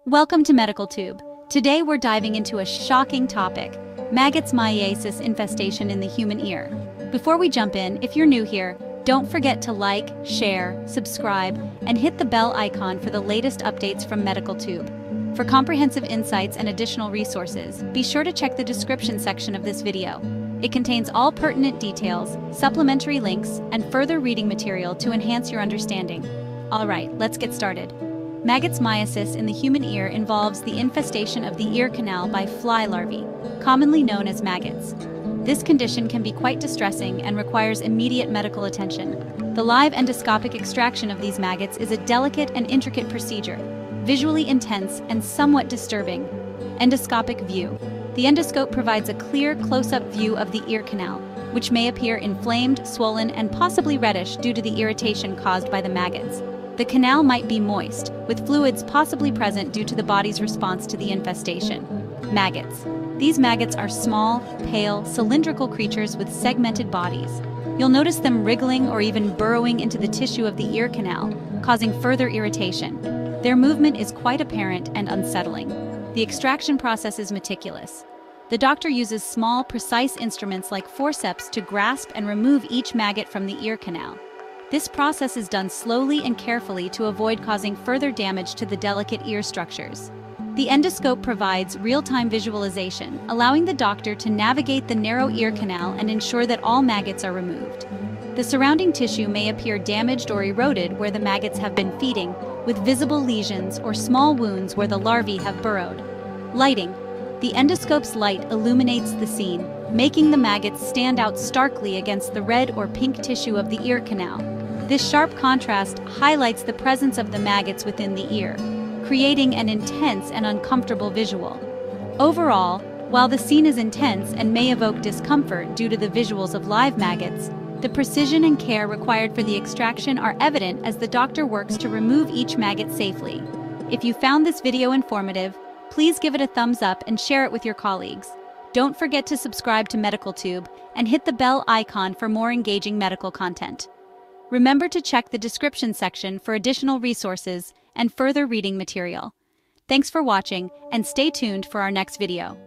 Welcome to Medical Tube. Today we're diving into a shocking topic, maggots myiasis infestation in the human ear. Before we jump in, if you're new here, don't forget to like, share, subscribe, and hit the bell icon for the latest updates from Medical Tube. For comprehensive insights and additional resources, be sure to check the description section of this video. It contains all pertinent details, supplementary links, and further reading material to enhance your understanding. Alright, let's get started. Maggots myiasis in the human ear involves the infestation of the ear canal by fly larvae, commonly known as maggots. This condition can be quite distressing and requires immediate medical attention. The live endoscopic extraction of these maggots is a delicate and intricate procedure, visually intense and somewhat disturbing. Endoscopic view. The endoscope provides a clear, close-up view of the ear canal, which may appear inflamed, swollen, and possibly reddish due to the irritation caused by the maggots. The canal might be moist, with fluids possibly present due to the body's response to the infestation. Maggots. These maggots are small, pale, cylindrical creatures with segmented bodies. You'll notice them wriggling or even burrowing into the tissue of the ear canal, causing further irritation. Their movement is quite apparent and unsettling. The extraction process is meticulous. The doctor uses small, precise instruments like forceps to grasp and remove each maggot from the ear canal. This process is done slowly and carefully to avoid causing further damage to the delicate ear structures. The endoscope provides real-time visualization, allowing the doctor to navigate the narrow ear canal and ensure that all maggots are removed. The surrounding tissue may appear damaged or eroded where the maggots have been feeding, with visible lesions or small wounds where the larvae have burrowed. Lighting. The endoscope's light illuminates the scene, making the maggots stand out starkly against the red or pink tissue of the ear canal. This sharp contrast highlights the presence of the maggots within the ear, creating an intense and uncomfortable visual. Overall, while the scene is intense and may evoke discomfort due to the visuals of live maggots, the precision and care required for the extraction are evident as the doctor works to remove each maggot safely. If you found this video informative, please give it a thumbs up and share it with your colleagues. Don't forget to subscribe to Medical Tube and hit the bell icon for more engaging medical content. Remember to check the description section for additional resources and further reading material. Thanks for watching and stay tuned for our next video.